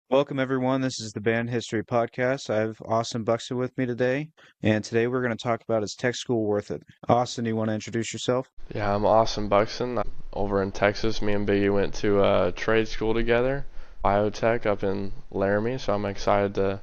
Welcome, everyone. This is the Band History Podcast. I have Austin Buxton with me today, and today we're going to talk about is tech school worth it? Austin, you want to introduce yourself? Yeah, I'm Austin Buxton. I'm over in Texas. Me and Biggie went to trade school together, wyotech up in Laramie. So I'm excited to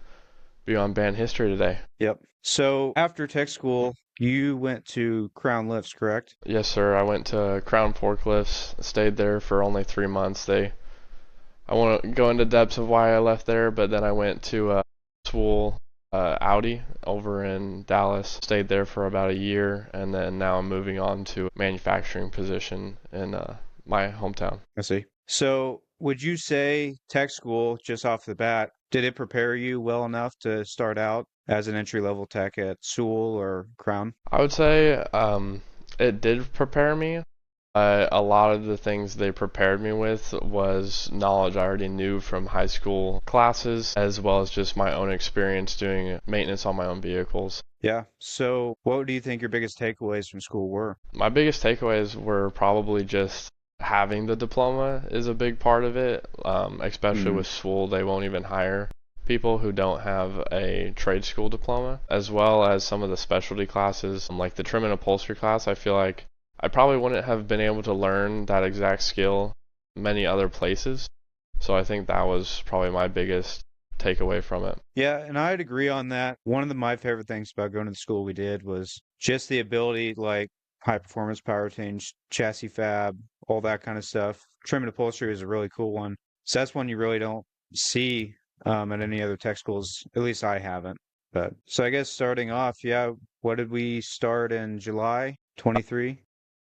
be on band history today. Yep. So, after tech school, you went to Crown Lifts, correct? Yes, sir. I went to Crown Forklifts. Stayed there for only 3 months. I won't go into depths of why I left there, but then I went to Swool Audi over in Dallas. Stayed there for about a year, and then now I'm moving on to a manufacturing position in my hometown. I see. So, would you say tech school, just off the bat, did it prepare you well enough to start out as an entry-level tech at Sewell or Crown? I would say it did prepare me. A lot of the things they prepared me with was knowledge I already knew from high school classes, as well as just my own experience doing maintenance on my own vehicles. Yeah. So, what do you think your biggest takeaways from school were? My biggest takeaways were probably just having the diploma is a big part of it, especially Hmm. with school. They won't even hire people who don't have a trade school diploma, as well as some of the specialty classes, like the trim and upholstery class. I feel like I probably wouldn't have been able to learn that exact skill many other places. So I think that was probably my biggest takeaway from it. Yeah, and I'd agree on that. One of my favorite things about going to the school we did was just the ability, like high performance power change, chassis fab, all that kind of stuff. Trim and upholstery is a really cool one. So that's one you really don't see at any other tech schools. At least I haven't. But so I guess starting off, yeah, what did we start in July 23?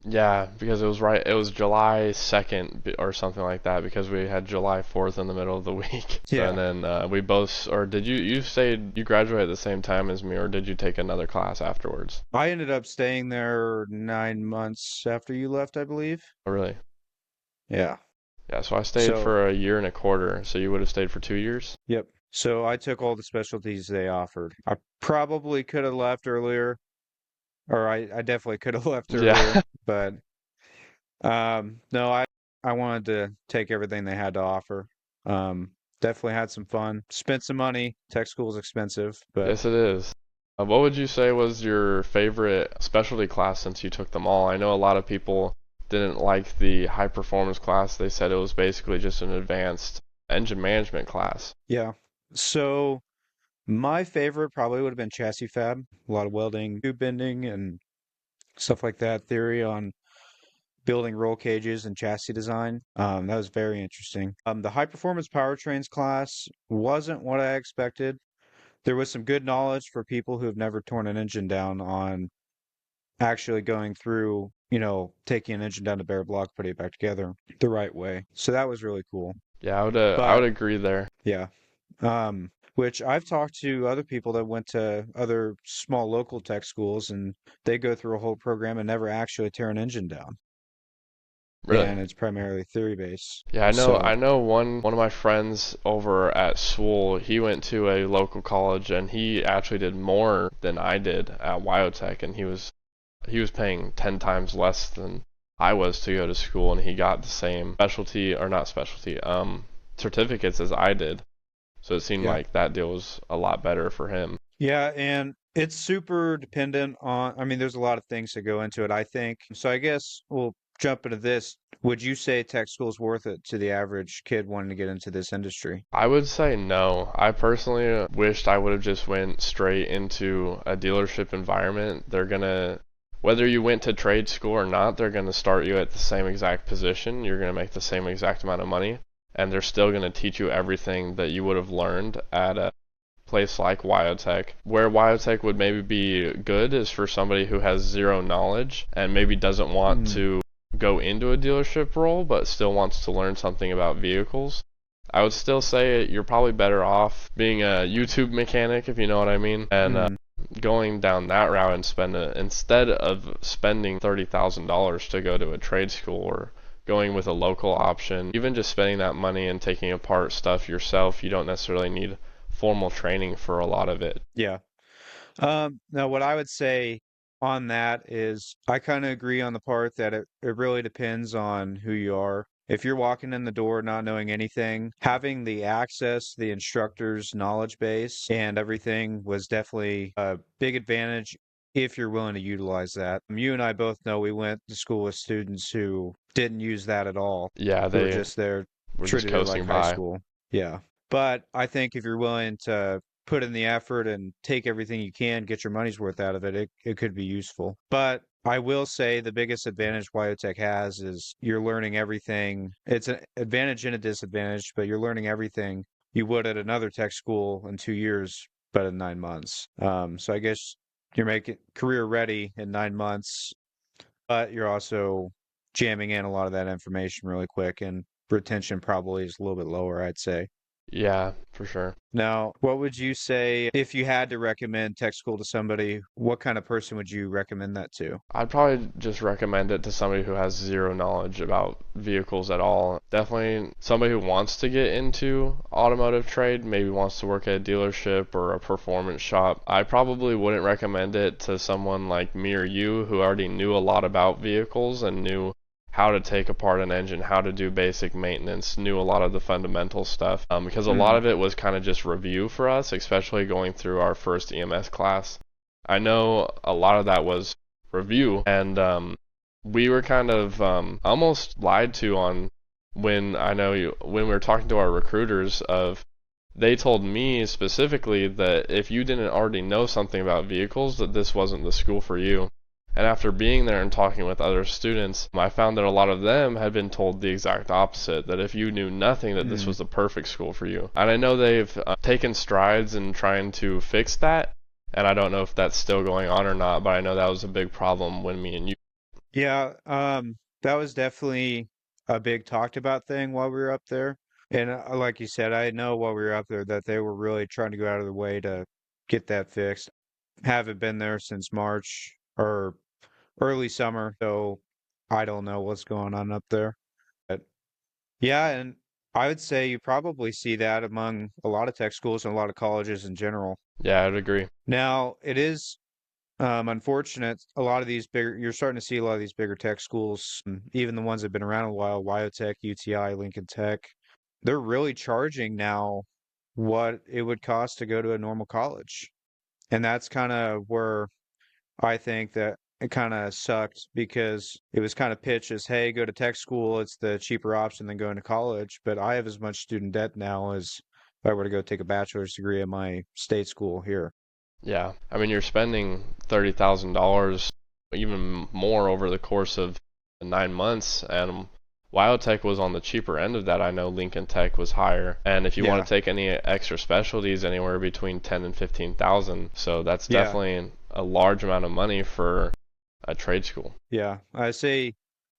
Yeah, because it was July 2nd or something like that because we had July 4th in the middle of the week. So and Yeah. then we both, or did you stayed, you graduated at the same time as me, or did you take another class afterwards? I ended up staying there 9 months after you left, I believe. Oh, really? Yeah. Yeah, so I stayed So for a year and a quarter, so you would have stayed for 2 years? yep. So I took all the specialties they offered. I probably could have left earlier, or I definitely could have left earlier, Yeah. but no, I wanted to take everything they had to offer. Um, definitely had some fun. Spent some money. Tech school's expensive, but Yes, it is. What would you say was your favorite specialty class since you took them all? I know a lot of people didn't like the high performance class. They said it was basically just an advanced engine management class. yeah. So my favorite probably would have been chassis fab. A lot of welding, tube bending, and stuff like that. Theory on building roll cages and chassis design. That was very interesting. The high performance powertrains class wasn't what I expected. There was some good knowledge for people who have never torn an engine down on actually going through, taking an engine down to bare block, putting it back together the right way. So that was really cool. Yeah, I would But agree there. yeah, which I've talked to other people that went to other small local tech schools and they go through a whole program and never actually tear an engine down. Really. And it's primarily theory based. Yeah, I So, know one of my friends over at Swool, he went to a local college and he actually did more than I did at wyotech, and he was paying 10 times less than I was to go to school, and he got the same specialty, or not specialty, certificates as I did. So it seemed yeah. like that deal was a lot better for him. Yeah, and it's super dependent on, I mean, there's a lot of things that go into it, I think. So I guess we'll jump into this. Would you say tech school is worth it to the average kid wanting to get into this industry? I would say no. I personally wished I would have just went straight into a dealership environment. Whether you went to trade school or not, they're gonna start you at the same exact position. You're gonna make the same exact amount of money, and they're still gonna teach you everything that you would have learned at a place like wyotech. Where wyotech would maybe be good is for somebody who has zero knowledge and maybe doesn't want Mm, to go into a dealership role but still wants to learn something about vehicles. I would still say you're probably better off being a YouTube mechanic, if you know what I mean, and mm, going down that route and instead of spending $30,000 to go to a trade school, or going with a local option, even just spending that money and taking apart stuff yourself, you don't necessarily need formal training for a lot of it. yeah. Now, what I would say on that is I kind of agree on the part that it really depends on who you are. if you're walking in the door not knowing anything, having the access, the instructor's knowledge base, and everything was definitely a big advantage if you're willing to utilize that. You and I both know we went to school with students who didn't use that at all, Yeah, who were they just there, were just treated it like coasting high by. school. Yeah. But I think if you're willing to put in the effort and take everything you can, get your money's worth out of it, it could be useful. But I will say the biggest advantage wyotech has is you're learning everything. It's an advantage and a disadvantage, but you're learning everything you would at another tech school in 2 years, but in 9 months. So I guess you're making career ready in 9 months, but you're also jamming in a lot of that information really quick, and retention probably is a little bit lower, I'd say. Yeah, for sure. Now, what would you say if you had to recommend tech school to somebody? What kind of person would you recommend that to? I'd probably just recommend it to somebody who has zero knowledge about vehicles at all. Definitely somebody who wants to get into automotive trade, maybe wants to work at a dealership or a performance shop. I probably wouldn't recommend it to someone like me or you who already knew a lot about vehicles and knew how to take apart an engine, how to do basic maintenance, knew a lot of the fundamental stuff. Because a lot Hmm. of it was kind of just review for us, especially going through our first EMS class. I know a lot of that was review, and we were kind of almost lied to on when we were talking to our recruiters of they told me specifically that if you didn't already know something about vehicles, that this wasn't the school for you. And after being there and talking with other students, I found that a lot of them had been told the exact opposite, that if you knew nothing, that this Hmm. was the perfect school for you. And I know they've taken strides in trying to fix that, and I don't know if that's still going on or not, but I know that was a big problem when me and you. Yeah, that was definitely a big talked about thing while we were up there. And like you said, I know while we were up there that they were really trying to go out of their way to get that fixed. Haven't been there since March or early summer, so I don't know what's going on up there. But yeah, and I would say you probably see that among a lot of tech schools and a lot of colleges in general. Yeah, I'd agree. Now, it is unfortunate. A lot of these bigger, you're starting to see a lot of these bigger tech schools, even the ones that have been around a while, wyotech, UTI, Lincoln Tech, they're really charging now what it would cost to go to a normal college. And that's kind of where I think that it kind of sucked because it was kind of pitched as, hey, go to tech school. It's the cheaper option than going to college. But I have as much student debt now as if I were to go take a bachelor's degree at my state school here. Yeah, I mean, you're spending $30,000, even more over the course of 9 months, and Wyotech was on the cheaper end of that. I know Lincoln Tech was higher, and if you want Yeah, to take any extra specialties, anywhere between 10 and 15,000. So that's yeah, definitely a large amount of money for a trade school. yeah. I say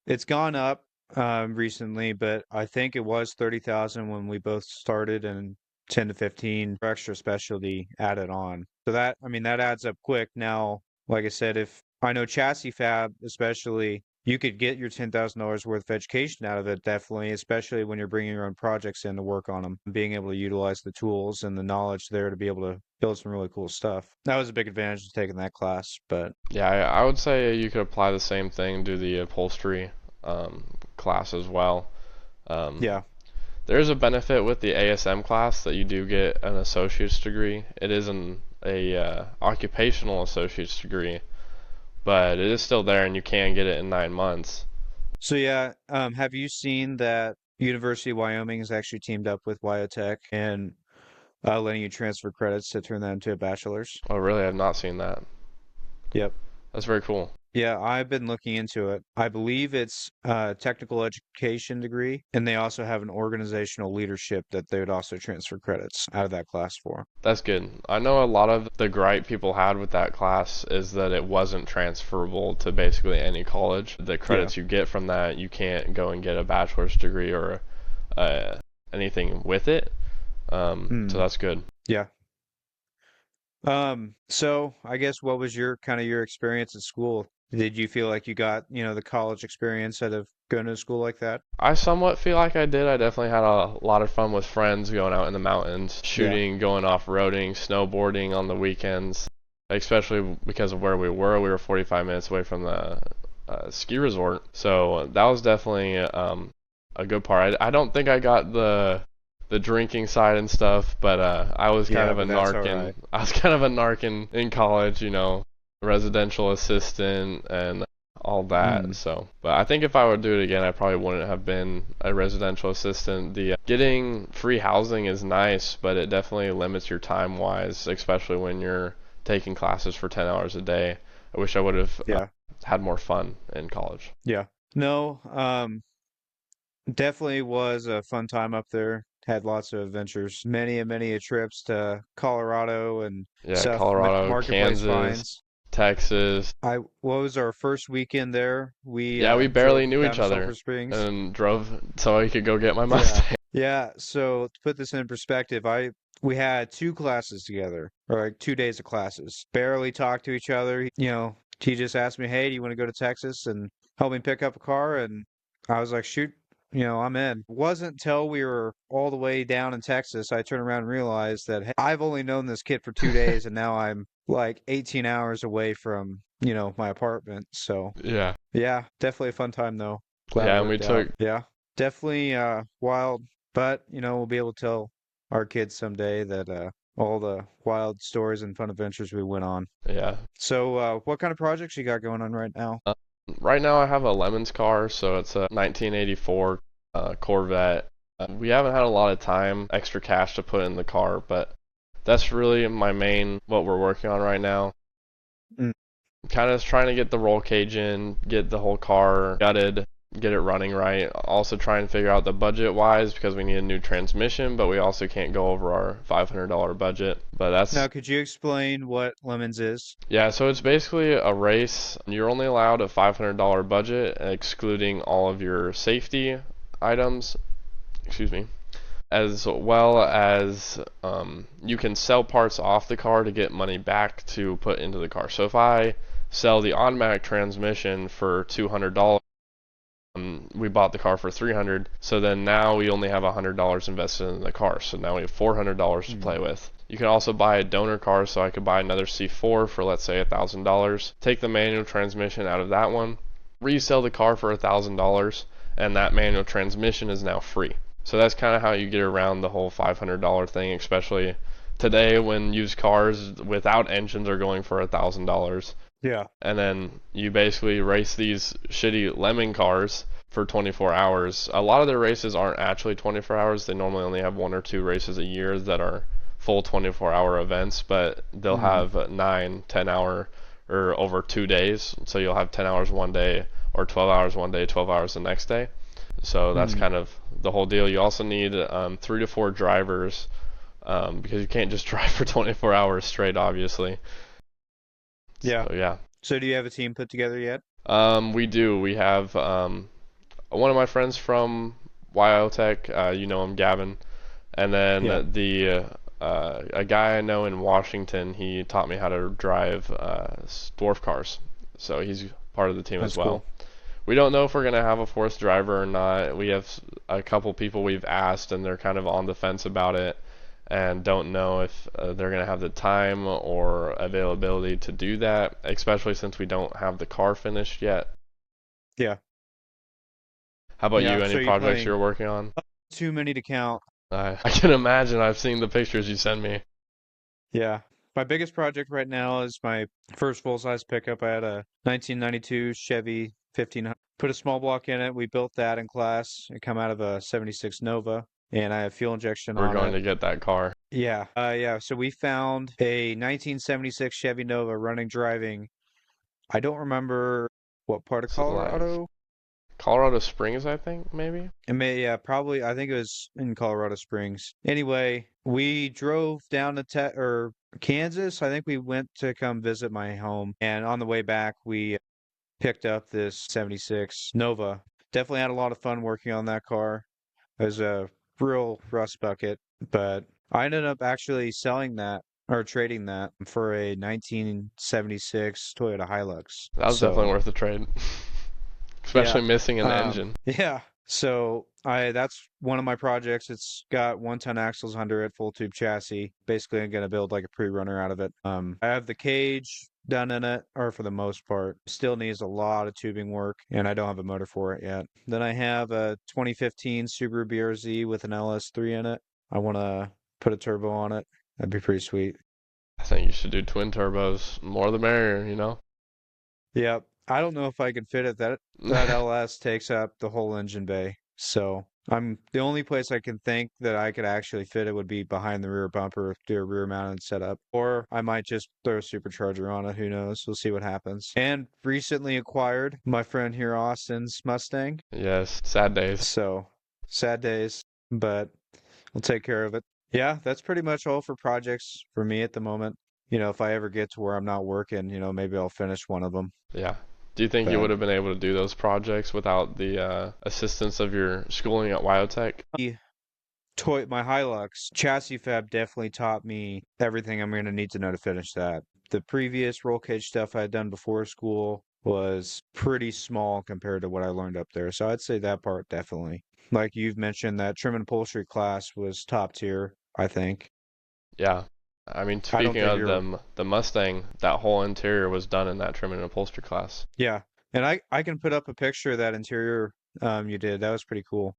it's gone up recently, but I think it was 30,000 when we both started and 10 to 15 for extra specialty added on. So that, I mean, that adds up quick. Now, like I said, if I know chassis fab, especially, you could get your $10,000 worth of education out of it, definitely, especially when you're bringing your own projects in to work on them, being able to utilize the tools and the knowledge there to be able to build some really cool stuff. That was a big advantage of taking that class, but Yeah, I would say you could apply the same thing to the upholstery class as well. Um, yeah, There is a benefit with the ASM class that you do get an associate's degree. It is a occupational associate's degree, but it is still there, and you can get it in 9 months. So yeah, have you seen that University of Wyoming has actually teamed up with Wyotech and letting you transfer credits to turn that into a bachelor's? Oh, really? I've not seen that. Yep. That's very cool. Yeah, I've been looking into it. I believe it's a technical education degree, and they also have an organizational leadership that they would also transfer credits out of that class for. That's good. I know a lot of the gripe people had with that class is that it wasn't transferable to basically any college. The Yeah. credits you get from that, you can't go and get a bachelor's degree or uh, anything with it. So Hmm. that's good. Yeah. So I guess what was your kind of your experience at school? Did you feel like you got, the college experience out of going to a school like that? I somewhat feel like I did. I definitely had a lot of fun with friends going out in the mountains, Yeah. shooting, going off-roading, snowboarding on the weekends, especially because of where we were. We were 45 minutes away from the ski resort. So that was definitely a good part. I don't think I got the drinking side and stuff, but I was kind Yeah, of a but that's all narc right. I was kind of a narc in college, you know, residential assistant and all that. Mm, So, but I think if I would do it again, I probably wouldn't have been a residential assistant. The getting free housing is nice, but it definitely limits your time wise, especially when you're taking classes for 10 hours a day. I wish I would have yeah, had more fun in college. yeah. No, definitely was a fun time up there. Had lots of adventures, many a trips to Colorado and Yeah, stuff, Colorado, marketplace Kansas, finds. Texas. What was our first weekend there? We Yeah, we barely drove knew down each to Sulphur other Springs. and drove so I could go get my Yeah. Mustang. Yeah, so to put this in perspective, we had two classes together, or like 2 days of classes. Barely talked to each other. He just asked me, "Hey, do you want to go to Texas and help me pick up a car?" And I was like, "Shoot, I'm in." Wasn't till we were all the way down in Texas, I turned around and realized that hey, I've only known this kid for 2 days, and now I'm like 18 hours away from, my apartment. So Yeah. yeah, definitely a fun time though. Glad it Yeah, and we worked out. took Yeah, definitely wild, but we'll be able to tell our kids someday that all the wild stories and fun adventures we went on. yeah. So, what kind of projects you got going on right now? Uh, right now I have a Lemons car, so it's a 1984 Corvette. We haven't had a lot of time, extra cash to put in the car, but that's really my main what we're working on right now. Mm, Kind of trying to get the roll cage in, get the whole car gutted, get it running right. Also try and figure out the budget wise because we need a new transmission, but we also can't go over our $500 budget. But Now, that's could you explain what Lemons is? yeah, so it's basically a race. You're only allowed a $500 budget, excluding all of your safety items. Excuse me. As well as you can sell parts off the car to get money back to put into the car. So if I sell the automatic transmission for $200, we bought the car for 300, so then now we only have $100 invested in the car. So now we have $400 to Mm, play with. You can also buy a donor car, so I could buy another C4 for let's say $1,000. Take the manual transmission out of that one, resell the car for $1,000, and that manual transmission is now free. So that's kind of how you get around the whole $500 thing, especially today when used cars without engines are going for $1,000. yeah. And then you basically race these shitty lemon cars for 24 hours. A lot of their races aren't actually 24 hours. They normally only have one or two races a year that are full 24-hour events, but they'll Mm, have 9, 10-hour or over 2 days. So you'll have 10 hours one day or 12 hours one day, 12 hours the next day. So that's mm, kind of the whole deal. You also need 3 to 4 drivers because you can't just drive for 24 hours straight, obviously. yeah. So yeah. So, do you have a team put together yet? We do. We have one of my friends from wyotech. You know him, Gavin, and then Yeah, the a guy I know in Washington. He taught me how to drive dwarf cars, so he's part of the team as that's well. cool. We don't know if we're gonna have a fourth driver or not. We have a couple people we've asked, and they're kind of on the fence about it, and don't know if they're gonna have the time or availability to do that, especially since we don't have the car finished yet. Yeah, How about yeah. you? So Any you're projects playing you're working on? too many to count. I can imagine. I've seen the pictures you send me. Yeah. My biggest project right now is my first full-size pickup. I had a 1992 Chevy 1500. Put a small block in it. We built that in class. It come out of a 76 Nova, and I have fuel injection We're on going it. to get that car. Yeah. Yeah. So we found a 1976 Chevy Nova running, driving. I don't remember what part of Is it like Colorado. Colorado Springs, I think, maybe? It may, yeah, probably. I think it was in Colorado Springs. Anyway, we drove down to or Kansas. I think we went to come visit my home, and on the way back, we picked up this 76 Nova. Definitely had a lot of fun working on that car. It was a real rust bucket, but I ended up actually selling that or trading that for a 1976 Toyota Hilux. That was definitely So, worth the trade. yeah, Especially missing an um, engine. yeah. So I that's one of my projects. It's got 1-ton axles under it, full tube chassis. Basically, I'm gonna build like a pre-runner out of it. I have the cage done in it, or for the most part. Still needs a lot of tubing work, and I don't have a motor for it yet. Then I have a 2015 Subaru BRZ with an LS3 in it. I want to put a turbo on it. That'd be pretty sweet. I think you should do twin turbos. More the merrier, you know? Yep. I don't know if I can fit it. That LS takes up the whole engine bay. So I'm the only place I can think that I could actually fit it would be behind the rear bumper, do a rear mounted setup. Or I might just throw a supercharger on it. Who knows? We'll see what happens. And recently acquired my friend here, Austin's Mustang. Yes, sad days. So sad days, but we'll take care of it. Yeah, that's pretty much all for projects for me at the moment. If I ever get to where I'm not working, maybe I'll finish one of them. Yeah. Do you think you But would have been able to do those projects without the assistance of your schooling at wyotech? the my Hilux chassis fab definitely taught me everything I'm going to need to know to finish that. The previous roll cage stuff I had done before school was pretty small compared to what I learned up there. So I'd say that part definitely. Like you've mentioned, that trim and upholstery class was top tier, I think. Yeah. I mean, I don't speaking think of you're, them, the Mustang, that whole interior was done in that trim and upholstery class. yeah. And I can put up a picture of that interior you did. That was pretty cool.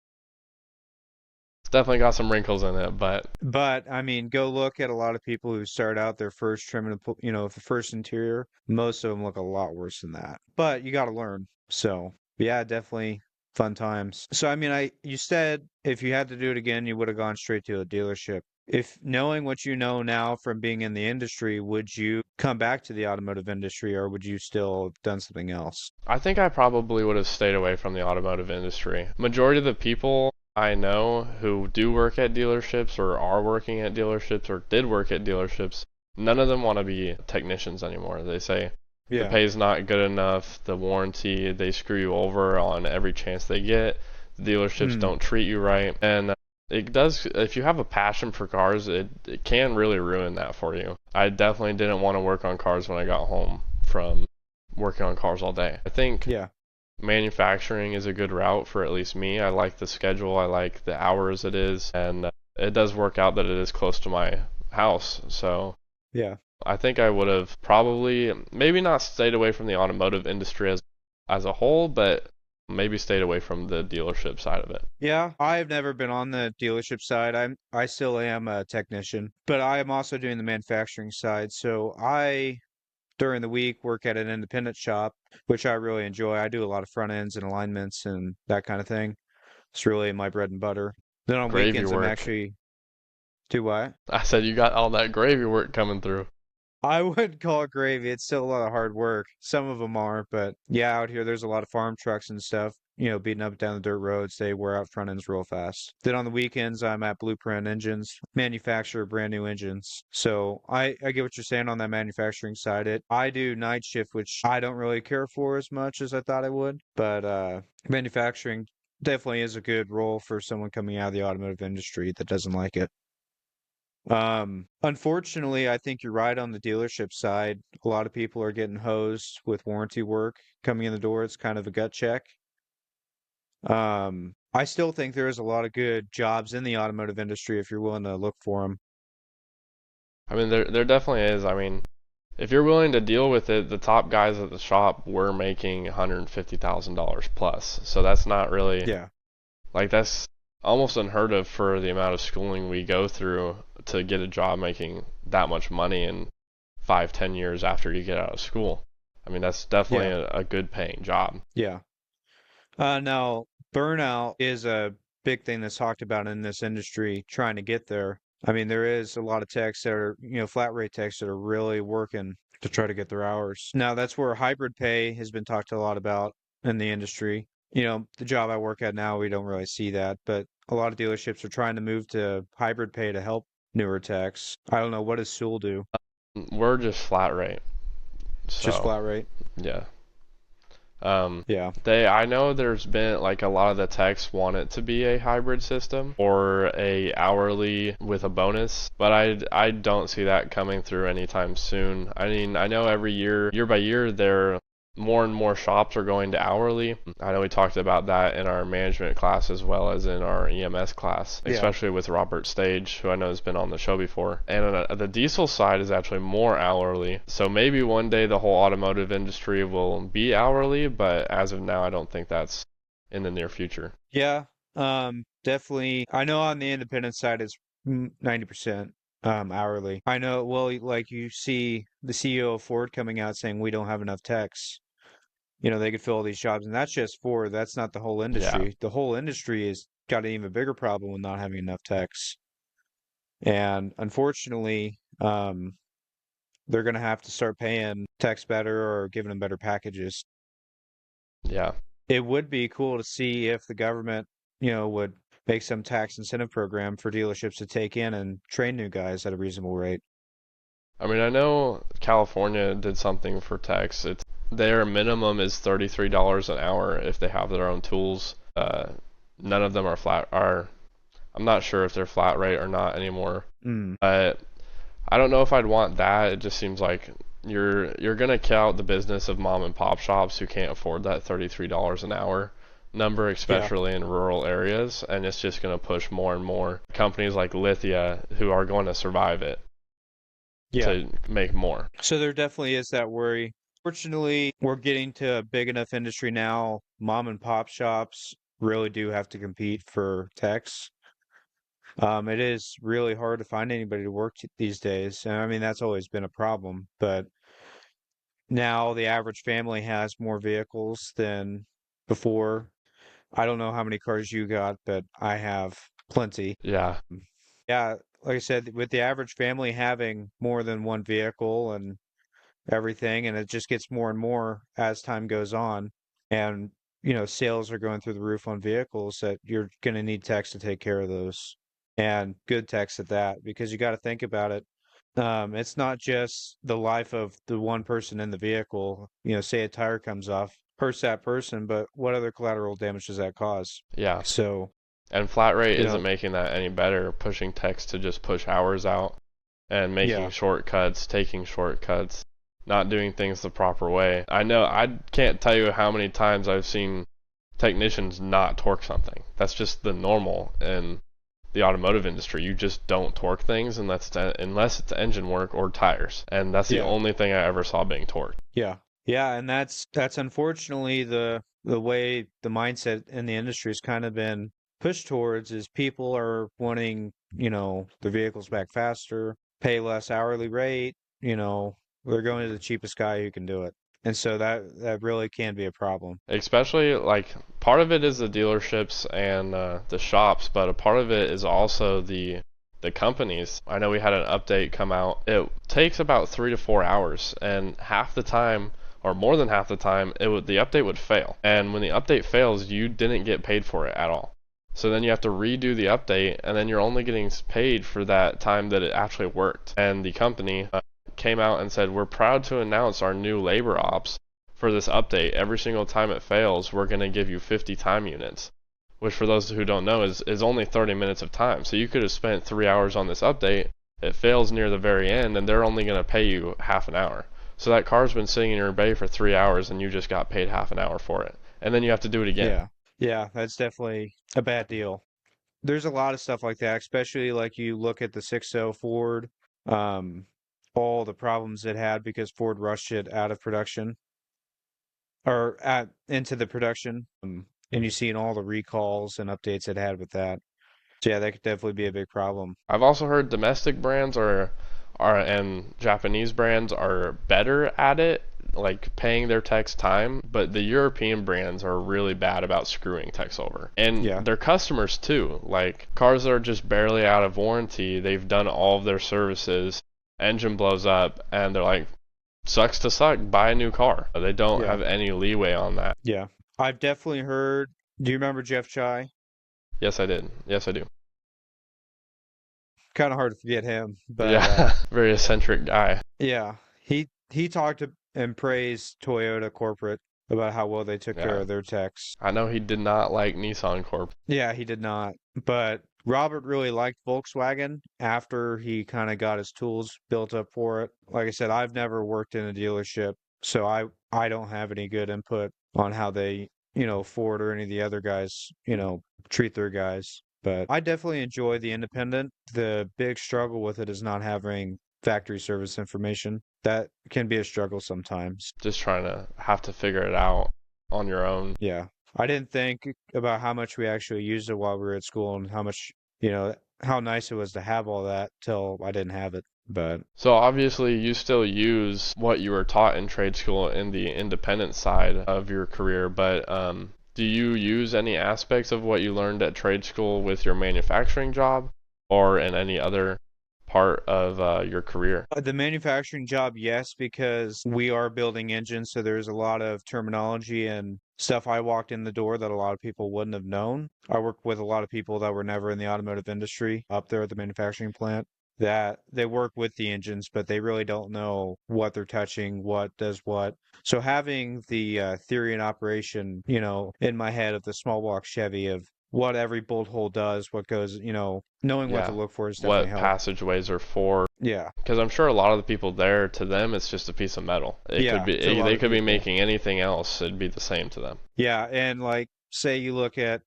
It's definitely got some wrinkles in it, but But I mean, go look at a lot of people who start out their first trim and the first interior. Most of them look a lot worse than that. But you got to learn. So yeah, definitely fun times. So I mean, you said if you had to do it again, you would have gone straight to a dealership. If knowing what you know now from being in the industry, would you come back to the automotive industry, or would you still have done something else? I think I probably would have stayed away from the automotive industry. Majority of the people I know who do work at dealerships or are working at dealerships or did work at dealerships, none of them want to be technicians anymore. They say the Yeah. pay's not good enough, the warranty, they screw you over on every chance they get. The dealerships Hmm. don't treat you right. And it does, if you have a passion for cars, it can really ruin that for you. I definitely didn't want to work on cars when I got home from working on cars all day. I think Yeah. manufacturing is a good route for at least me. I like the schedule, I like the hours it is, and it does work out that it is close to my house. So Yeah. I think I would have probably maybe not stayed away from the automotive industry as a whole, but maybe stayed away from the dealership side of it. Yeah, I've never been on the dealership side. I still am a technician, but I am also doing the manufacturing side. So I during the week work at an independent shop, which I really enjoy. I do a lot of front ends and alignments and that kind of thing. It's really my bread and butter. Then on Gravy weekends I'm work. actually do what? I said you got all that gravy work coming through. I wouldn't call it gravy. It's still a lot of hard work. Some of them are, but yeah, out here there's a lot of farm trucks and stuff, beating up down the dirt roads. They wear out front ends real fast. Then on the weekends, I'm at Blueprint Engines, manufacture brand new engines. So I get what you're saying on that manufacturing side. I do night shift, which I don't really care for as much as I thought I would, but manufacturing definitely is a good role for someone coming out of the automotive industry that doesn't like it. Unfortunately, I think you're right on the dealership side. A lot of people are getting hosed with warranty work coming in the door. It's kind of a gut check. I still think there is a lot of good jobs in the automotive industry if you're willing to look for them. I mean, there definitely is. I mean, if you're willing to deal with it, the top guys at the shop were making $150,000 plus. So that's not really Yeah, like that's almost unheard of for the amount of schooling we go through to get a job making that much money in 5, 10 years after you get out of school. I mean, that's definitely yeah, a good paying job. yeah. Now, burnout is a big thing that's talked about in this industry trying to get there. I mean, there is a lot of techs that are, flat rate techs that are really working to try to get their hours. Now, that's where hybrid pay has been talked a lot about in the industry. The job I work at now, we don't really see that, but a lot of dealerships are trying to move to hybrid pay to help newer techs. I don't know, what does Sewell do? We're just flat rate. Just So, flat rate? yeah. Um, Yeah. I know there's been like a lot of the techs want it to be a hybrid system or a hourly with a bonus, but I don't see that coming through anytime soon. I mean, I know every year by year, they're more and more shops are going to hourly. I know we talked about that in our management class as well as in our EMS class, Yeah. especially with Robert Stage, who I know has been on the show before. And the diesel side is actually more hourly. So maybe one day the whole automotive industry will be hourly, but as of now, I don't think that's in the near future. Yeah. Definitely. I know on the independent side it's 90% hourly. I know, well, like you see the CEO of Ford coming out saying we don't have enough techs. They could fill all these jobs, and that's just Ford. That's not the whole Yeah, industry. The whole industry has got an even bigger problem with not having enough techs. And unfortunately, they're going to have to start paying techs better or giving them better packages. yeah. It would be cool to see if the government, would make some tax incentive program for dealerships to take in and train new guys at a reasonable rate. I mean, I know California did something for techs. It's their minimum is $33 an hour if they have their own tools. None of them are flat. I'm not sure if they're flat rate or not anymore. Mm, But I don't know if I'd want that. It just seems like you're gonna kill out the business of mom and pop shops who can't afford that $33 an hour number, yeah, especially in rural areas, and it's just gonna push more and more companies like Lithia who are going to survive it yeah. to make more. So there definitely is that worry. Fortunately, we're getting to a big enough industry now. Mom and pop shops really do have to compete for techs. It is really hard to find anybody to work these days. And I mean, that's always been a problem, but now the average family has more vehicles than before. I don't know how many cars you got, but I have plenty. Yeah, Yeah, like I said, with the average family having more than one vehicle and everything, and it just gets more and more as time goes on. And, sales are going through the roof on vehicles that you're going to need techs to take care of those and good techs at that, because you got to think about it. It's not just the life of the one person in the vehicle. Say a tire comes off, hurts that person, but what other collateral damage does that cause? yeah. So, And flat rate you isn't know, making that any better, pushing techs to just push hours out and making yeah, shortcuts, taking shortcuts, not doing things the proper way. I know I can't tell you how many times I've seen technicians not torque something. That's just the normal in the automotive industry. You just don't torque things unless it's engine work or tires. And that's the yeah. only thing I ever saw being torqued. Yeah. Yeah, and that's unfortunately the way the mindset in the industry has kind of been pushed towards is people are wanting, their vehicles back faster, pay less hourly rate, they're going to the cheapest guy who can do it. And so that really can be a problem. Especially like part of it is the dealerships and the shops, but a part of it is also the companies. I know we had an update come out. It takes about 3 to 4 hours, and half the time, or more than half the time, the update would fail. And when the update fails, you didn't get paid for it at all. So then you have to redo the update, and then you're only getting paid for that time that it actually worked. And the company came out and said, "We're proud to announce our new labor ops for this update. Every single time it fails, we're going to give you 50 time units," which for those who don't know is only 30 minutes of time. So you could have spent 3 hours on this update. It fails near the very end, and they're only going to pay you half an hour. So that car's been sitting in your bay for 3 hours, and you just got paid half an hour for it. And then you have to do it again. Yeah. Yeah, that's definitely a bad deal. There's a lot of stuff like that, especially like you look at the 6.0 Ford, um, all the problems it had because Ford rushed it out of production or into the production. And you see in all the recalls and updates it had with that. So yeah, that could definitely be a big problem. I've also heard domestic brands are and Japanese brands are better at it, like paying their techs time, but the European brands are really bad about screwing techs over. And Yeah, their customers too. Like cars that are just barely out of warranty, they've done all of their services, engine blows up, and they're like, sucks to suck, buy a new car. They don't yeah, have any leeway on that. yeah. I've definitely heard. Do you remember Jeff Chai? Yes, I did. Yes, I do. Kind of hard to forget him, but Yeah, very eccentric guy. yeah, he talked and praised Toyota corporate about how well they took care Yeah. of their techs. I know he did not like Nissan Corp. Yeah, he did not. But Robert really liked Volkswagen after he kind of got his tools built up for it. Like I said, I've never worked in a dealership, so I I don't have any good input on how they, Ford or any of the other guys, treat their guys. But I definitely enjoy the independent. The big struggle with it is not having factory service information. That can be a struggle sometimes. Just trying to have to figure it out on your own. Yeah. I didn't think about how much we actually used it while we were at school and how much, how nice it was to have all that till I didn't have it. But So obviously you still use what you were taught in trade school in the independent side of your career, but do you use any aspects of what you learned at trade school with your manufacturing job or in any other part of your career? the manufacturing job, yes, because we are building engines, so there's a lot of terminology and stuff I walked in the door that a lot of people wouldn't have known. I work with a lot of people that were never in the automotive industry up there at the manufacturing plant that they work with the engines, but they really don't know what they're touching, what does what. So having the theory and operation, in my head of the small block Chevy of what every bolt hole does, what goes, knowing what to Yeah. look for has definitely What helped. passageways are for? Yeah. Because I'm sure a lot of the people there, to them, it's just a piece of metal. It could Yeah, to a be, lot they of could be people. making anything else. It'd be the same to them. Yeah, and like say you look at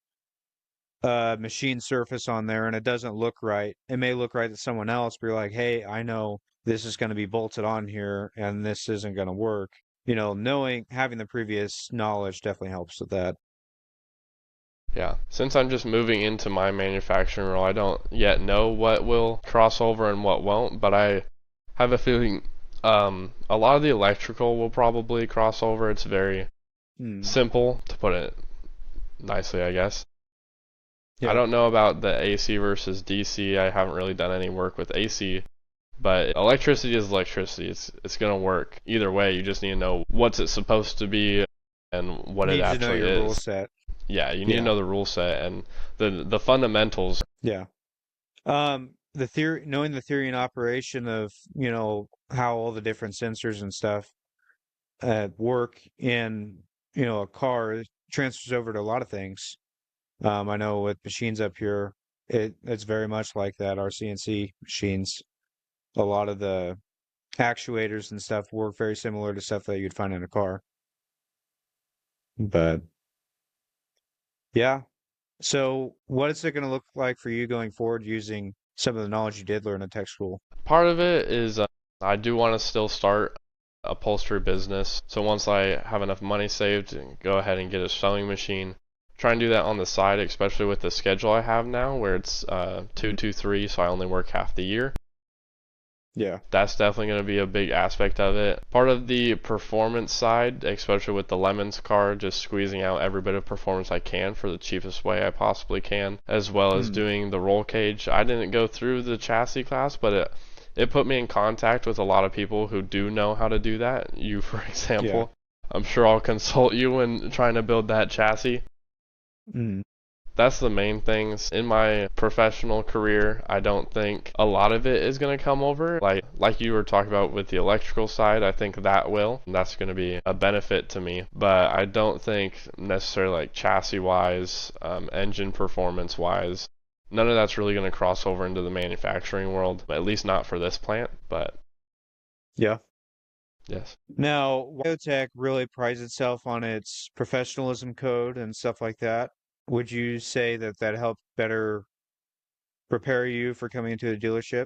a machine surface on there and it doesn't look right. It may look right to someone else, but you're like, hey, I know this is going to be bolted on here and this isn't going to work. Knowing having the previous knowledge definitely helps with that. Yeah. Since I'm just moving into my manufacturing role, I don't yet know what will cross over and what won't, but I have a feeling a lot of the electrical will probably cross over. It's very Hmm. simple, to put it nicely, I guess. I Yeah. don't know about the AC versus DC. I haven't really done any work with AC, but electricity is electricity. It's gonna work either way. You just need to know what's it supposed to be and what it Need to know actually your rule is. set. Yeah, you need to Yeah. know the rule set and the fundamentals. Yeah. The theory, knowing the theory and operation of, how all the different sensors and stuff work in, a car transfers over to a lot of things. I know with machines up here, it's very much like that. Our CNC machines, a lot of the actuators and stuff work very similar to stuff that you'd find in a car. But yeah, so what is it going to look like for you going forward using some of the knowledge you did learn at tech school? Part of it is I do want to still start a upholstery business. So once I have enough money saved, go ahead and get a sewing machine. Try and do that on the side, especially with the schedule I have now, where it's Mhm. 2-2-3, so I only work half the year. Yeah, That's definitely going to be a big aspect of it. Part of the performance side, especially with the Lemons car, just squeezing out every bit of performance I can for the cheapest way I possibly can, as well as mm, doing the roll cage. I didn't go through the chassis class, but it put me in contact with a lot of people who do know how to do that. You, for yeah, example. I'm sure I'll consult you when trying to build that chassis. mm, That's the main things in my professional career. I don't think a lot of it is going to come over. Like you were talking about with the electrical side, I think that will. That's going to be a benefit to me. But I don't think necessarily like chassis wise, engine performance wise, none of that's really going to cross over into the manufacturing world. At least not for this plant. But yeah. yes. Now, wyotech really prides itself on its professionalism code and stuff like that. Would you say that that helped better prepare you for coming into the dealership?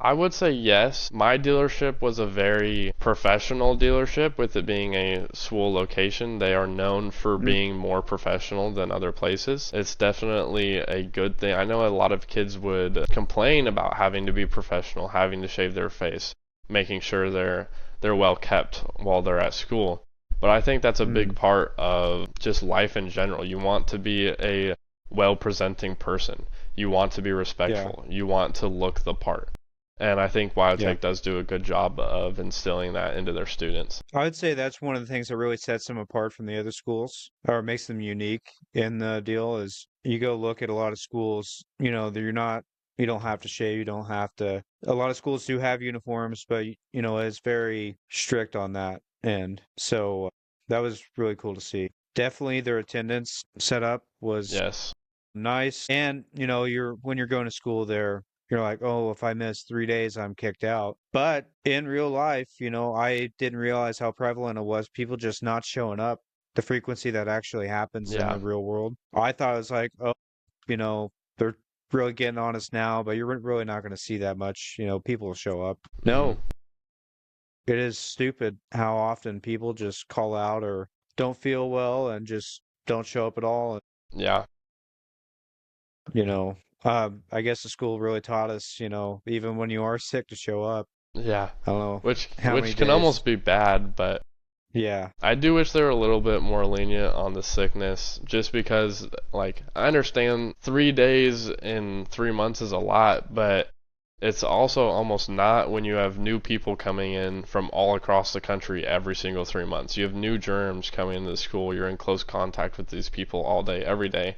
I would say yes. My dealership was a very professional dealership with it being a school location. They are known for Mm, being more professional than other places. It's definitely a good thing. I know a lot of kids would complain about having to be professional, having to shave their face, making sure they're well kept while they're at school. But I think that's a big mm, part of just life in general. You want to be a well presenting person. You want to be yeah, respectful. You want to look the part. And I think yeah. Wyotech does do a good job of instilling that into their students. I would say that's one of the things that really sets them apart from the other schools or makes them unique in the deal is you go look at a lot of schools, that you don't have to shave, you don't have to. A lot of schools do have uniforms, but it's very strict on that end. So that was really cool to see. Definitely their attendance setup was Yes. nice. And, you're when you're going to school there, you're like, oh, if I miss 3 days, I'm kicked out. But in real life, I didn't realize how prevalent it was. People just not showing up, the frequency that actually happens in Yeah. the real world. I thought it was like, oh, they're really getting on us now, but you're really not going to see that much. People will show up. Hmm. No, it is stupid how often people just call out or don't feel well and just don't show up at all. Yeah. You know, I guess the school really taught us, even when you are sick to show up. Yeah. I don't know how many Which can almost days. be bad, but Yeah, I do wish they were a little bit more lenient on the sickness, just because, like, I understand 3 days in 3 months is a lot, but it's also almost not when you have new people coming in from all across the country every single 3 months. You have new germs coming into the school. You're in close contact with these people all day, every day.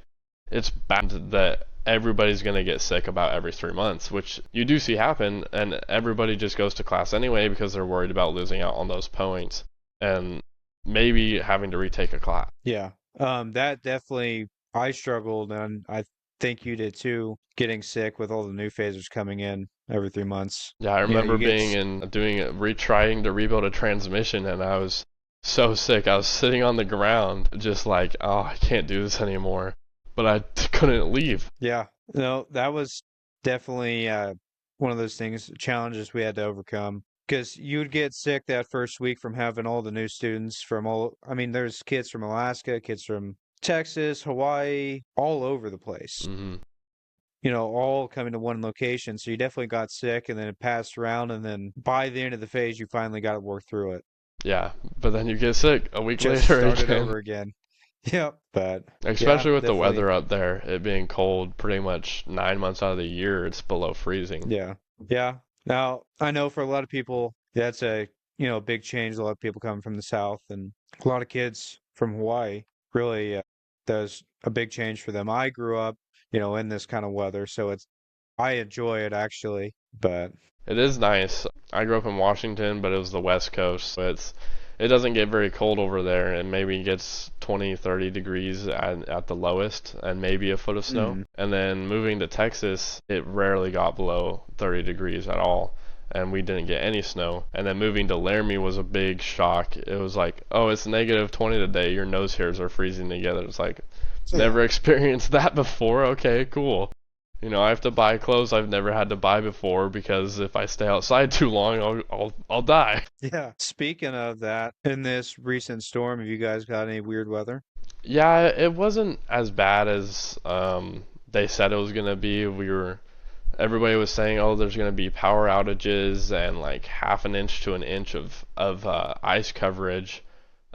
It's bad that everybody's going to get sick about every 3 months, which you do see happen, and everybody just goes to class anyway because they're worried about losing out on those points and maybe having to retake a class. yeah. That definitely, I struggled, and I think you did too, getting sick with all the new phasers coming in every 3 months. Yeah, I Yeah, remember you get, being in doing trying to rebuild a transmission, and I was so sick. I was sitting on the ground, just like, oh, I can't do this anymore. But I couldn't leave. yeah. No, that was definitely one of those things, challenges we had to overcome. Because you'd get sick that first week from having all the new students from all, I mean, there's kids from Alaska, kids from Texas, Hawaii, all over the place, Hmm. all coming to one location. So you definitely got sick and then it passed around. And then by the end of the phase, you finally got to work through it. Yeah, but then you get sick a week Just later start it again. over again. Yep. But yeah, Especially with the definitely. weather up there, it being cold pretty much 9 months out of the year, it's below freezing. Yeah. Yeah. Now, I know for a lot of people, that's a, big change. A lot of people coming from the South and a lot of kids from Hawaii really, that's a big change for them. I grew up, in this kind of weather, so I enjoy it actually, but It is nice. I grew up in Washington, but it was the West Coast, so it doesn't get very cold over there, and maybe it gets 20, 30 degrees at the lowest, and maybe a foot of snow. mm, And then moving to Texas, it rarely got below 30 degrees at all, and we didn't get any snow. And then moving to Laramie was a big shock. It was like, oh, it's negative 20 today. Your nose hairs are freezing together. It's like, yeah. never experienced that before. Okay, cool. I have to buy clothes I've never had to buy before because if I stay outside too long, I'll die. Yeah. Speaking of that, in this recent storm, have you guys got any weird weather? Yeah, it wasn't as bad as they said it was gonna be. Everybody was saying, oh, there's gonna be power outages and like half an inch to an inch of ice coverage,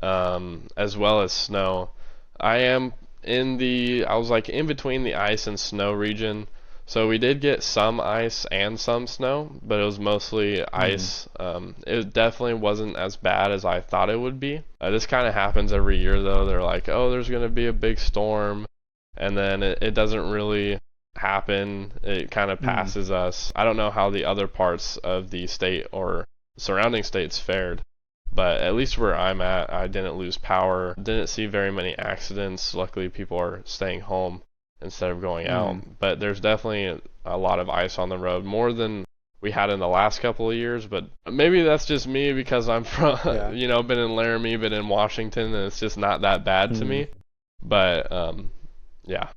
as well as snow. I was like in between the ice and snow region. So we did get some ice and some snow, but it was mostly Mm, ice. It definitely wasn't as bad as I thought it would be. This kind of happens every year, though. They're like, oh, there's going to be a big storm, and then it doesn't really happen. It kind of mm, passes us. I don't know how the other parts of the state or surrounding states fared. But at least where I'm at, I didn't lose power. Didn't see very many accidents. Luckily, people are staying home instead of going out. mm. But there's definitely a lot of ice on the road, more than we had in the last couple of years. But maybe that's just me because I'm from, Yeah. been in Laramie, been in Washington, and it's just not that bad to Mm, me. But yeah.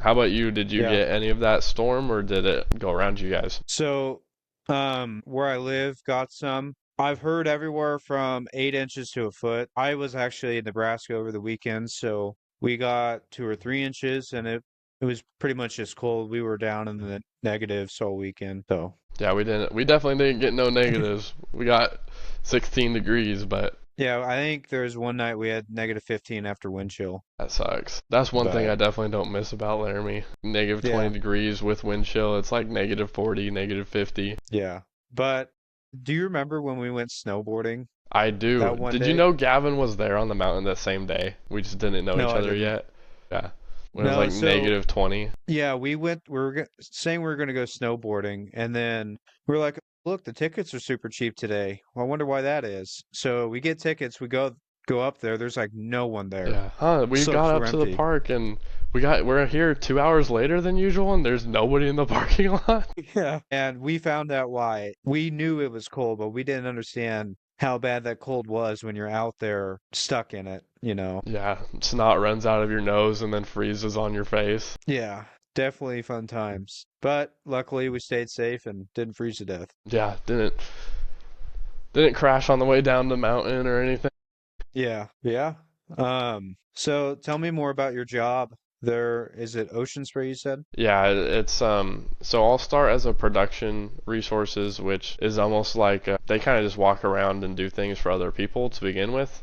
How about you? Did you yeah. get any of that storm, or did it go around you guys? So, where I live got some. I've heard everywhere from 8 inches to a foot. I was actually in Nebraska over the weekend, so we got 2 or 3 inches, and it was pretty much just cold. We were down in the negatives all weekend. So, Yeah, we didn't. We definitely didn't get no negatives. We got 16 degrees, but yeah, I think there was one night we had -15 after wind chill. that sucks. That's one thing But I definitely don't miss about Laramie. Negative 20 yeah, degrees with wind chill. It's like negative 40, negative 50. yeah. But do you remember when we went snowboarding I do. that one Did you day? know Gavin was there on the mountain that same day? We just didn't know No, each I other didn't. yet. Yeah. When it was No, like so negative 20. yeah, we went. We were saying we were going to go snowboarding, and then we are like, "Look, the tickets are super cheap today. Well, I wonder why that is." So we get tickets. We go up there. There's like no one there. Yeah. Huh, we got Slopes up were to the empty. park and we're here 2 hours later than usual, and there's nobody in the parking lot. Yeah. And we found out why. We knew it was cold, but we didn't understand how bad that cold was when you're out there stuck in it, you know. Yeah, snot runs out of your nose and then freezes on your face. Yeah, definitely fun times. But luckily we stayed safe and didn't freeze to death. Yeah, didn't crash on the way down the mountain or anything. Yeah, yeah. So tell me more about your job. There, is it ocean spray you said? Yeah, it's so I'll start as a production resources, which is almost like they kind of just walk around and do things for other people to begin with.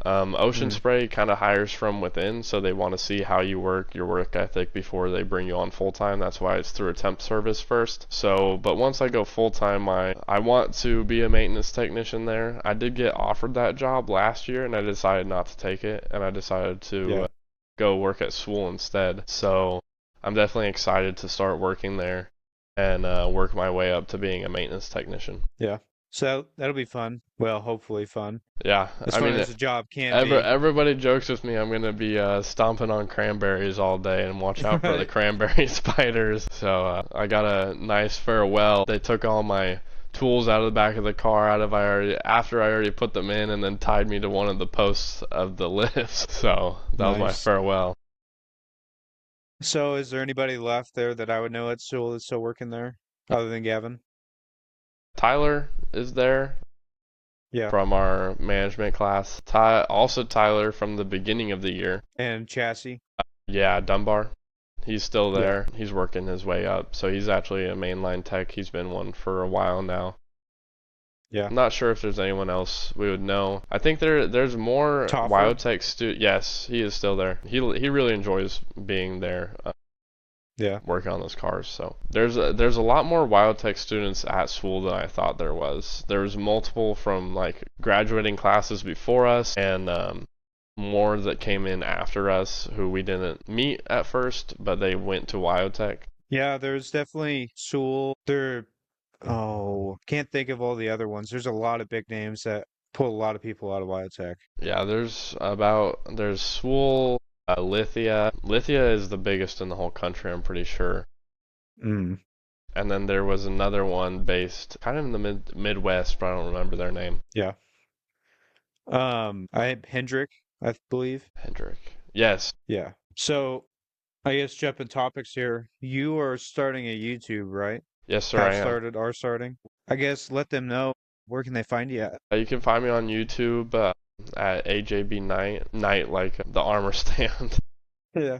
Ocean Mm, Spray kind of hires from within, so they want to see how you work, your work ethic before they bring you on full time. That's why it's through a temp service first. So, but once I go full time, I want to be a maintenance technician there. I did get offered that job last year, and I decided not to take it, and I decided to yeah, go work at Swool instead. So, I'm definitely excited to start working there and work my way up to being a maintenance technician. yeah. So that'll be fun. Well, hopefully fun. Yeah, As I fun mean, as a job can be. everybody jokes with me I'm gonna be stomping on cranberries all day and watch out for the Right. cranberry spiders. So I got a nice farewell. They took all my tools out of the back of the car after I already put them in and then tied me to one of the posts of the lifts. So that was my Nice. farewell. So is there anybody left there that I would know at school that's still working there other than Gavin? Tyler is there Yeah. from our management class. Also Tyler from the beginning of the year. And Chassis? Yeah, Dunbar. He's still Yeah. there. He's working his way up. So he's actually a mainline tech. He's been one for a while now. Yeah. I'm not sure if there's anyone else we would know. I think there's more Toffer? wyotech Yes, he is still there. He really enjoys being there, Yeah. working on those cars. So there's a lot more wyotech students at school than I thought there was. There was multiple from like graduating classes before us and more that came in after us who we didn't meet at first, but they went to wyotech. Yeah, there's definitely Sewell. Can't think of all the other ones. There's a lot of big names that pull a lot of people out of Wyotech. Yeah, there's Swool, Lithia. Lithia is the biggest in the whole country, I'm pretty sure. Mm, And then there was another one based kind of in the Midwest, but I don't remember their name. yeah. Hendrick, I believe. Hendrick. Yes. Yeah. So I guess jumping topics here. You are starting a YouTube, right? Yes, sir, I Have am. started, are starting. I guess let them know where can they find you at. You can find me on YouTube at AJB Night like the armor stand. Yeah.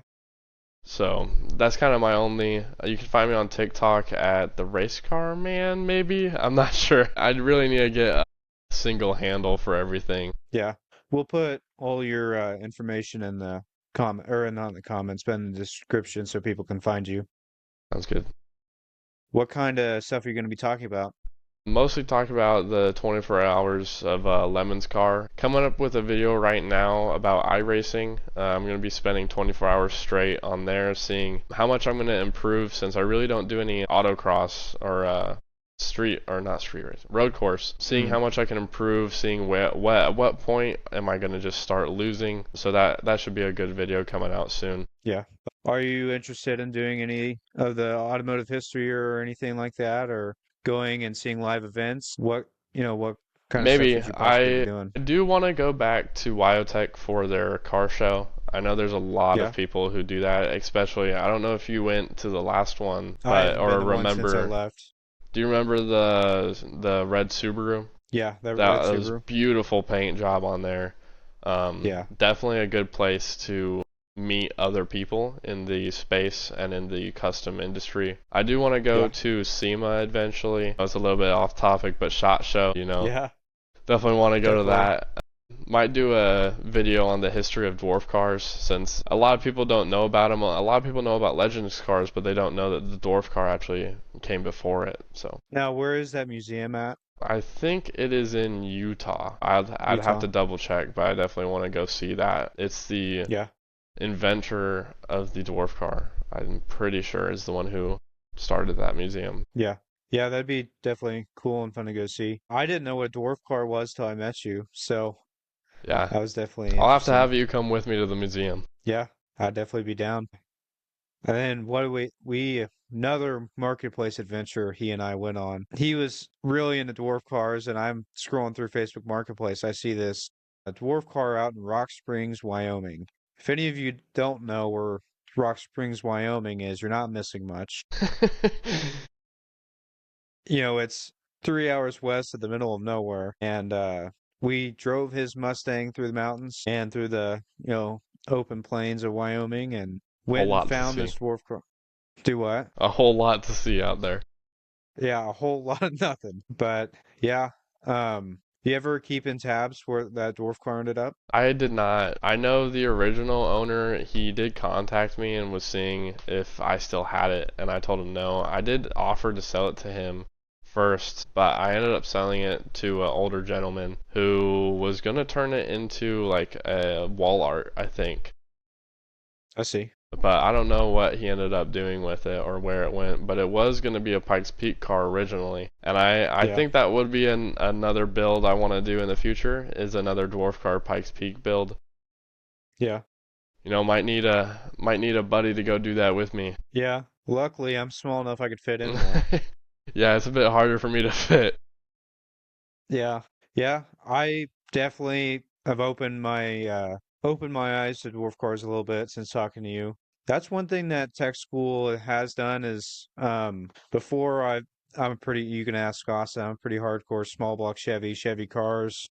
So that's kind of my only. You can find me on TikTok at the Race Car Man, maybe. I'm not sure. I really need to get a single handle for everything. Yeah. We'll put all your information in the comment or not in the comments, but in the description so people can find you. Sounds good. What kind of stuff are you going to be talking about? Mostly talk about the 24 hours of Lemon's car. Coming up with a video right now about iRacing. I'm going to be spending 24 hours straight on there, seeing how much I'm going to improve since I really don't do any autocross or not street race, road course. Seeing Mm, how much I can improve, seeing at what point am I going to just start losing. So that should be a good video coming out soon. yeah. Are you interested in doing any of the automotive history or anything like that, or going and seeing live events? What kind of stuff Maybe would you possibly be I doing? do want to go back to wyotech for their car show. I know there's a lot of Yeah. people who do that, especially I don't know if you went to the last one, I but haven't been or to one since I remember. left. Do you remember the red Subaru? Yeah, that red That was Subaru. beautiful paint job on there. Yeah. Definitely a good place to meet other people in the space and in the custom industry. I do want to go Yeah. to SEMA eventually. It's a little bit off topic, but SHOT Show, Yeah. definitely want to go to Definitely. that. Might do a video on the history of dwarf cars since a lot of people don't know about them. A lot of people know about Legends cars, but they don't know that the dwarf car actually came before it. So Now, where is that museum at? I think it is in Utah. I'd have Utah. to double check, but I definitely want to go see that. It's the Yeah. inventor of the dwarf car. I'm pretty sure is the one who started that museum. Yeah. Yeah, that'd be definitely cool and fun to go see. I didn't know what a dwarf car was till I met you, so Yeah, that was definitely I'll have to interesting. have you come with me to the museum. Yeah, I'd definitely be down. And then what do we another marketplace adventure he and I went on. He was really into dwarf cars, and I'm scrolling through Facebook Marketplace. I see this a dwarf car out in Rock Springs, Wyoming. If any of you don't know where Rock Springs, Wyoming is, you're not missing much. It's 3 hours west of the middle of nowhere, and we drove his Mustang through the mountains and through the open plains of Wyoming, and Whole went and lot to found see. this dwarf car. Do what? A whole lot to see out there. Yeah, a whole lot of nothing. But yeah, you ever keep in tabs where that dwarf car ended up? I did not. I know the original owner, he did contact me and was seeing if I still had it, and I told him no. I did offer to sell it to him first, but I ended up selling it to an older gentleman who was gonna turn it into like a wall art, I think. I see. But I don't know what he ended up doing with it or where it went. But it was going to be a Pikes Peak car originally, and I Yeah, think that would be another build I want to do in the future is another dwarf car Pikes Peak build. yeah, Might need a buddy to go do that with me. yeah. Luckily, I'm small enough I could fit in there. Yeah, it's a bit harder for me to fit. Yeah, yeah. I definitely have opened my eyes to dwarf cars a little bit since talking to you. That's one thing that tech school has done is before I'm pretty you can ask Austin, I'm pretty hardcore small block Chevy cars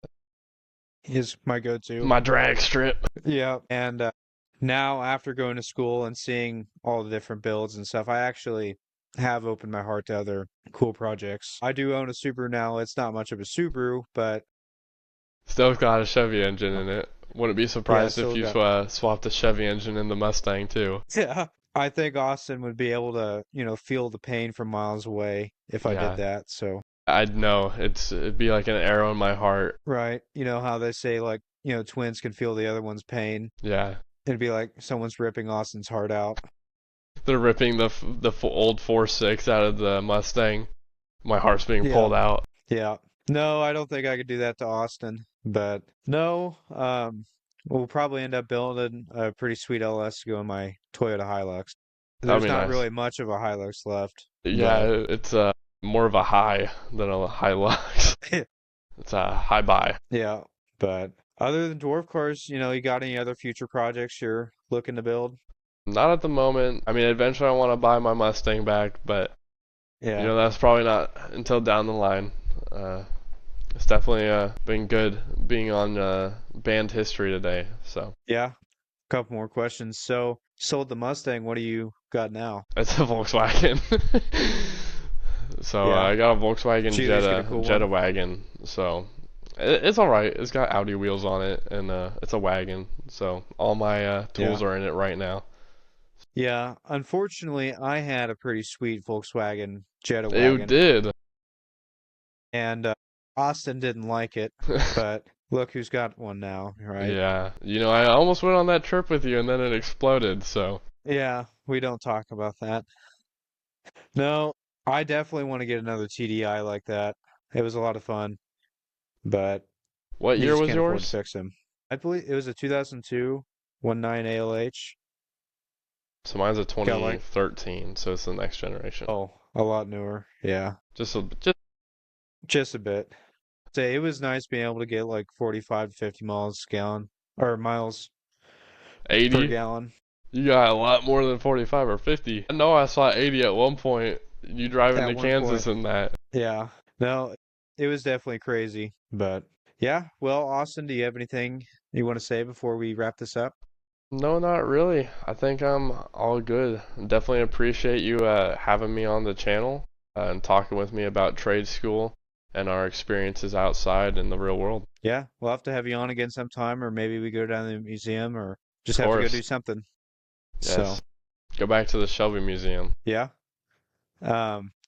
is my go-to. My drag strip. Yeah, and now after going to school and seeing all the different builds and stuff, I actually have opened my heart to other cool projects. I do own a Subaru now. It's not much of a Subaru, but Still got a Chevy engine in it. Wouldn't be yeah, surprised if still you got swapped the Chevy engine in the Mustang too. yeah. I think Austin would be able to, feel the pain from miles away if I did Yeah, that. So, I'd know. It'd be like an arrow in my heart. right, you know how they say like, twins can feel the other one's pain. Yeah. It'd be like someone's ripping Austin's heart out. They're ripping the old 4.6 out of the Mustang. My heart's being Yeah. pulled out. Yeah. No, I don't think I could do that to Austin. But no, we'll probably end up building a pretty sweet LS to go in my Toyota Hilux. That'd There's be not nice. really much of a Hilux left, Yeah, but it's more of a high than a high lux. It's a high buy. yeah. But other than dwarf cars, you got any other future projects you're looking to build? Not at the moment. I mean, eventually I want to buy my Mustang back, but Yeah. that's probably not until down the line. Uh, it's definitely been good being on band history today. So Yeah. Couple more questions. So, sold the Mustang, what do you got now? it's a Volkswagen. So Yeah. I got a Volkswagen Did you at least get a cool Jetta one? wagon. So it's all right. It's got Audi wheels on it, and it's a wagon. So all my Yeah. tools are in it right now. Yeah, unfortunately, I had a pretty sweet Volkswagen Jetta You wagon, did. and Austin didn't like it, but look who's got one now, right? Yeah. I almost went on that trip with you, and then it exploded. So Yeah, we don't talk about that. No, I definitely want to get another TDI like that. It was a lot of fun, but what you year just was can't afford to yours? fix them. I believe it was a 2002 19 ALH. So mine's a Got like, 2013. So it's the next generation. oh, a lot newer. Yeah, just a bit. Say it was nice being able to get like 45 to 50 miles gallon or miles per 80. gallon You got a lot more than 45 or 50. I know I saw 80 at one point. You driving at to one point. Kansas in that. Yeah. No, it was definitely crazy. But yeah, well, Austin, do you have anything you want to say before we wrap this up? No, not really. I think I'm all good. Definitely appreciate you having me on the channel and talking with me about trade school and our experiences outside in the real world. Yeah, we'll have to have you on again sometime, or maybe we go down to the museum or Of just have to go do course. something. So, Yes. Go back to the Shelby Museum. yeah.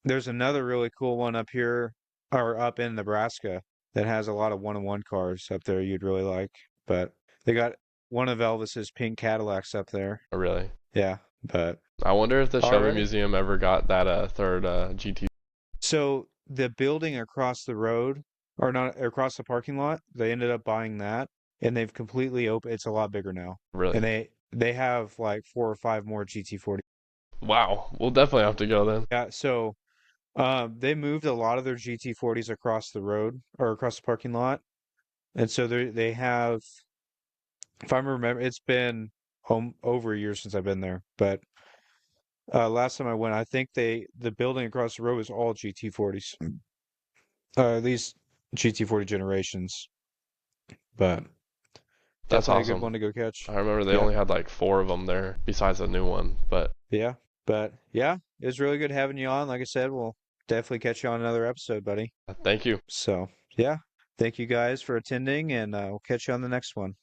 There's another really cool one up here or up in Nebraska that has a lot of one-on-one cars up there you'd really like. But they got one of Elvis's pink Cadillacs up there. Oh, really. Yeah, but I wonder if the Shelby alrighty. Museum ever got that third GT. So the building across the road, or not across the parking lot, they ended up buying that, and they've completely opened. It's a lot bigger now, and Really. they have like four or five more GT40. Wow, we'll definitely have to go then. Yeah, so they moved a lot of their GT40s across the road or across the parking lot, and so they have, if I remember, it's been over a year since I've been there, but last time I went, I think the building across the road was all GT40s, at least GT40 generations, but That's definitely a good awesome. one to go catch. I remember they Yeah, only had like four of them there besides the new one, but yeah, but yeah, it was really good having you on. Like I said, we'll definitely catch you on another episode, buddy. thank you. So, yeah, thank you guys for attending, and we'll catch you on the next one.